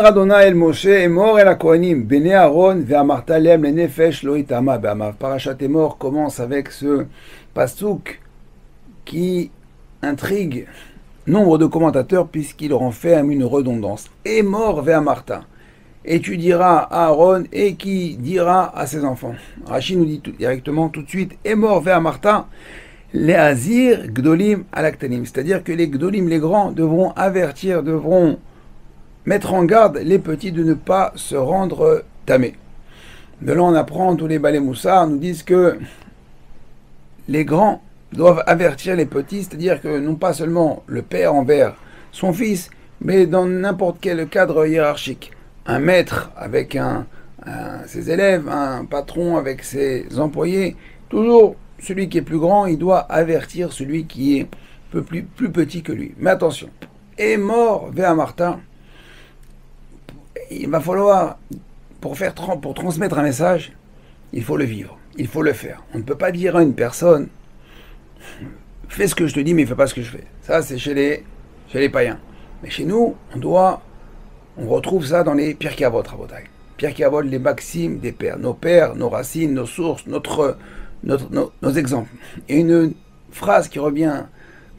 Vayomer Adonai el Moshe Emor el Kohanim Bene Aaron ve'amarta lehem lenefesh lo itama be'amav. Parashat Emor commence avec ce pasuk qui intrigue nombre de commentateurs puisqu'il renferme une redondance. Emor ve'amarta. Et tu diras à Aaron et qui dira à ses enfants. Rashi nous dit directement tout de suite Emor ve'amarta le'azir gdolim alaktanim. C'est-à-dire que les gdolim, les grands, devront avertir, devront mettre en garde les petits de ne pas se rendre tamés. De là, on apprend, tous les balais moussards nous disent que les grands doivent avertir les petits, c'est-à-dire que non pas seulement le père envers son fils, mais dans n'importe quel cadre hiérarchique. Un maître avec ses élèves, un patron avec ses employés, toujours celui qui est plus grand, il doit avertir celui qui est un peu plus petit que lui. Mais attention, Emor ve'amarta, il va falloir, pour transmettre un message, il faut le vivre, il faut le faire. On ne peut pas dire à une personne, fais ce que je te dis, mais fais pas ce que je fais. Ça, c'est chez les païens. Mais chez nous, on retrouve ça dans les Pirkei Avot, Rabotai. Pirkei Avot, les maximes des pères, nos racines, nos sources, nos exemples. Et une phrase qui revient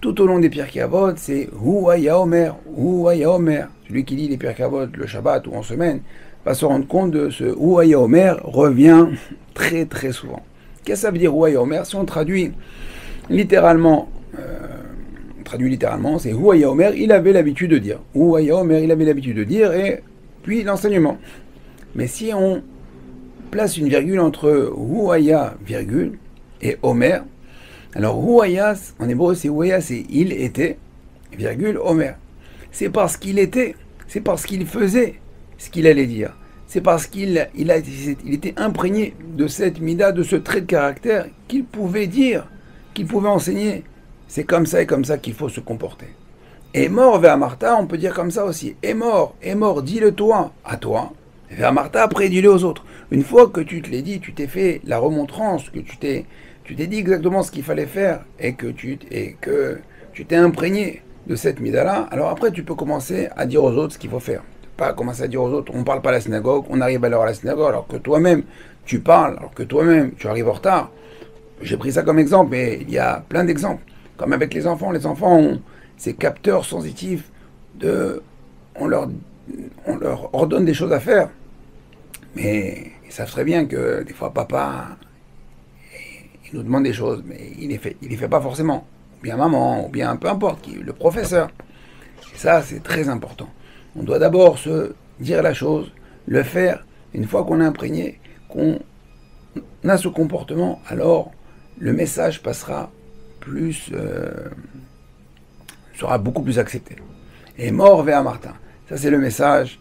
tout au long des Pirkei Avot, c'est Hu haya omer, Hu haya omer. Celui qui lit les Pirkei Avot le Shabbat ou en semaine va se rendre compte de ce Hu haya omer revient très très souvent. Qu'est-ce que ça veut dire Hu haya omer? Si on traduit littéralement, c'est Hu haya omer, il avait l'habitude de dire. Hu haya omer, il avait l'habitude de dire, et puis l'enseignement. Mais si on place une virgule entre Hu haya, virgule, et omer, alors Hu haya, en hébreu c'est Hu haya, c'est il était, virgule, omer. C'est parce qu'il était, c'est parce qu'il faisait ce qu'il allait dire. C'est parce qu'il était imprégné de cette mida, de ce trait de caractère qu'il pouvait dire, qu'il pouvait enseigner. C'est comme ça et comme ça qu'il faut se comporter. Et mort vers Martha, on peut dire comme ça aussi. Et mort, dis-le toi, à toi. Vers Martha, après dis-le aux autres. Une fois que tu te l'es dit, tu t'es fait la remontrance, que tu t'es dit exactement ce qu'il fallait faire et que tu t'es imprégné de cette mida-là, alors après tu peux commencer à dire aux autres ce qu'il faut faire. Pas commencer à dire aux autres, on ne parle pas à la synagogue, on arrive à l'heure à la synagogue, alors que toi-même tu parles, alors que toi-même tu arrives en retard. J'ai pris ça comme exemple, mais il y a plein d'exemples. Comme avec les enfants ont ces capteurs sensitifs on leur ordonne des choses à faire, mais ils savent très bien que des fois papa, il nous demande des choses, mais il les fait pas forcément. Ou bien maman, ou bien peu importe qui, le professeur. Et ça, c'est très important. On doit d'abord se dire la chose, le faire. Une fois qu'on est imprégné, qu'on a ce comportement, alors le message sera beaucoup plus accepté. Et mort vers Martin. Ça, c'est le message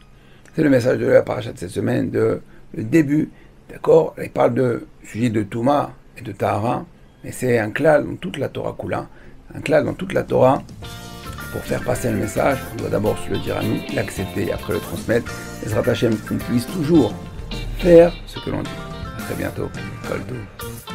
de la paracha de cette semaine, le début. D'accord? Il parle de sujet de Touma et de Tahara, mais c'est un klal dans toute la Torah Kula. Un klal dans toute la Torah. Pour faire passer le message, on doit d'abord se le dire à nous, l'accepter et après le transmettre. Et se rattacher qu'on puisse toujours faire ce que l'on dit. À très bientôt. Kol Tov.